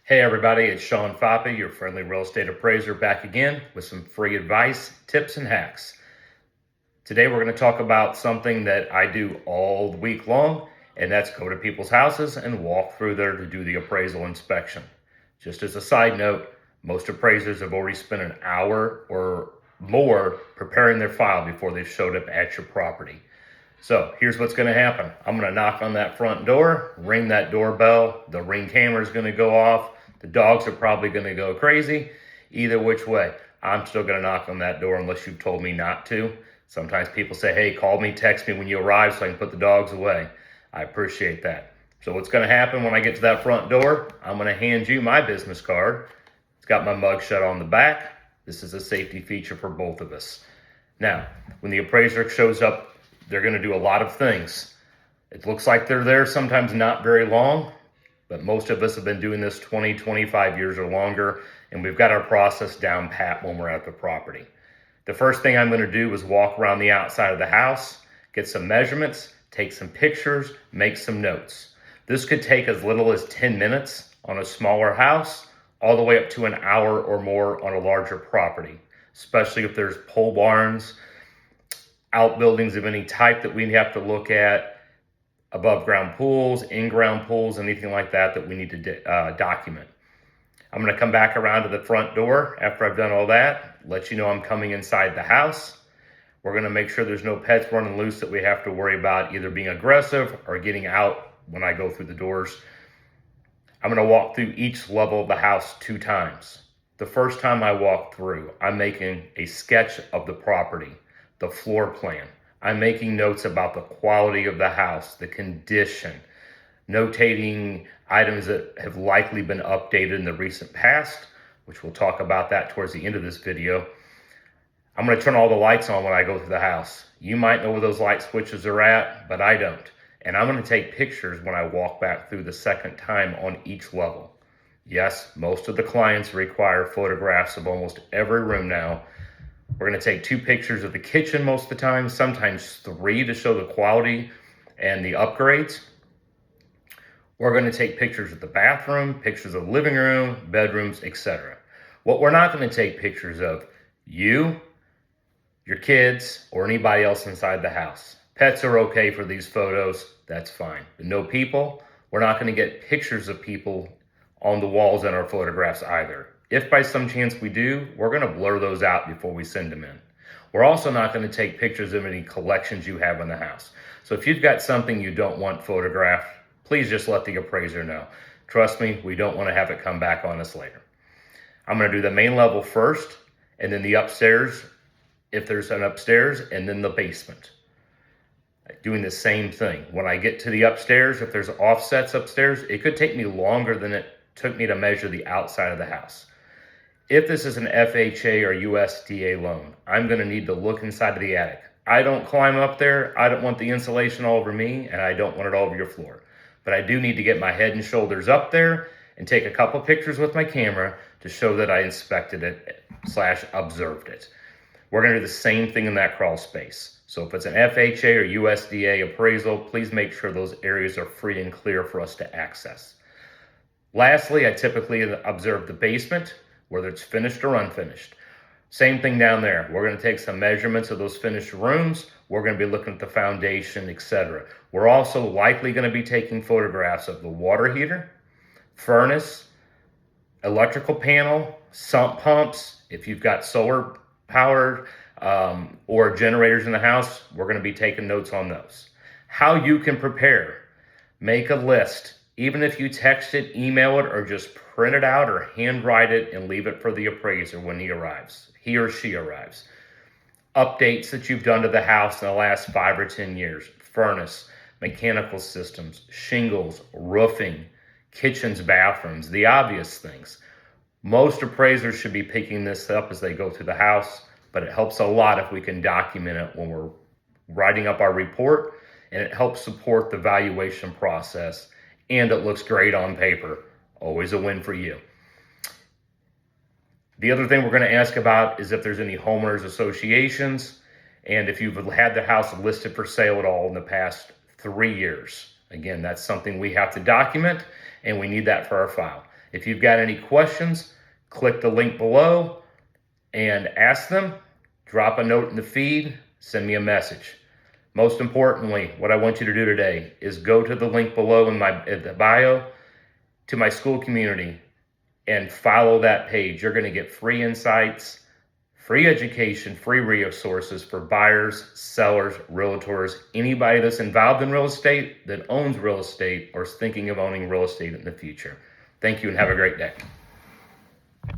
Hey everybody, it's Sean Foppe, your friendly real estate appraiser, back again with some free advice, tips, and hacks. Today we're going to talk about something that I do all week long, and that's go to people's houses and walk through there to do the appraisal inspection. Just as a side note, most appraisers have already spent an hour or more preparing their file before they've showed up at your property. So here's what's going to happen. I'm going to knock on that front door, ring that doorbell, the Ring camera is going to go off. The dogs are probably going to go crazy. Either which way, I'm still going to knock on that door unless you've told me not to. Sometimes people say, hey, call me, text me when you arrive so I can put the dogs away. I appreciate that. So what's going to happen when I get to that front door, I'm going to hand you my business card. It's got my mugshot on the back. This is a safety feature for both of us. Now, when the appraiser shows up, they're going to do a lot of things. It looks like they're there sometimes not very long, but most of us have been doing this 20, 25 years or longer, and we've got our process down pat when we're at the property. The first thing I'm going to do is walk around the outside of the house, get some measurements, take some pictures, make some notes. This could take as little as 10 minutes on a smaller house, all the way up to an hour or more on a larger property, especially if there's pole barns, outbuildings of any type that we have to look at, above ground pools, in-ground pools, anything like that that we need to document. I'm going to come back around to the front door after I've done all that, let you know I'm coming inside the house. We're going to make sure there's no pets running loose that we have to worry about either being aggressive or getting out when I go through the doors. I'm going to walk through each level of the house 2 times. The first time I walk through, I'm making a sketch of the property, the floor plan. I'm making notes about the quality of the house, the condition, notating items that have likely been updated in the recent past, which we'll talk about that towards the end of this video. I'm going to turn all the lights on when I go through the house. You might know where those light switches are at, but I don't. And I'm going to take pictures when I walk back through the second time on each level. Yes, most of the clients require photographs of almost every room now. We're going to take 2 pictures of the kitchen most of the time, sometimes 3 to show the quality and the upgrades. We're going to take pictures of the bathroom, pictures of the living room, bedrooms, etc. What we're not going to take pictures of, you, your kids, or anybody else inside the house. Pets are okay for these photos, that's fine. But no people, we're not going to get pictures of people on the walls in our photographs either. If by some chance we do, we're going to blur those out before we send them in. We're also not going to take pictures of any collections you have in the house. So if you've got something you don't want photographed, please just let the appraiser know. Trust me, we don't want to have it come back on us later. I'm going to do the main level first, and then the upstairs, if there's an upstairs, and then the basement. Doing the same thing. When I get to the upstairs, if there's offsets upstairs, it could take me longer than it took me to measure the outside of the house. If this is an FHA or USDA loan, I'm going to need to look inside of the attic. I don't climb up there. I don't want the insulation all over me, and I don't want it all over your floor. But I do need to get my head and shoulders up there and take a couple pictures with my camera to show that I inspected it / observed it. We're going to do the same thing in that crawl space. So if it's an FHA or USDA appraisal, please make sure those areas are free and clear for us to access. Lastly, I typically observe the basement, whether it's finished or unfinished. Same thing down there. We're going to take some measurements of those finished rooms. We're going to be looking at the foundation, etc. We're also likely going to be taking photographs of the water heater, furnace, electrical panel, sump pumps. If you've got solar powered or generators in the house, we're going to be taking notes on those. How you can prepare. Make a list. Even if you text it, email it, or just print it out or handwrite it and leave it for the appraiser when he arrives, he or she arrives. Updates that you've done to the house in the last 5 or 10 years. Furnace, mechanical systems, shingles, roofing, kitchens, bathrooms, the obvious things. Most appraisers should be picking this up as they go through the house, but it helps a lot if we can document it when we're writing up our report, and it helps support the valuation process, and it looks great on paper. Always a win for you. The other thing we're going to ask about is if there's any homeowners associations, and if you've had the house listed for sale at all in the past 3 years. Again, that's something we have to document, and we need that for our file. If you've got any questions, click the link below and ask them. Drop a note in the feed, send me a message. Most importantly, what I want you to do today is go to the link below in the bio to my school community and follow that page. You're going to get free insights, free education, free resources for buyers, sellers, realtors, anybody that's involved in real estate, that owns real estate, or is thinking of owning real estate in the future. Thank you and have a great day.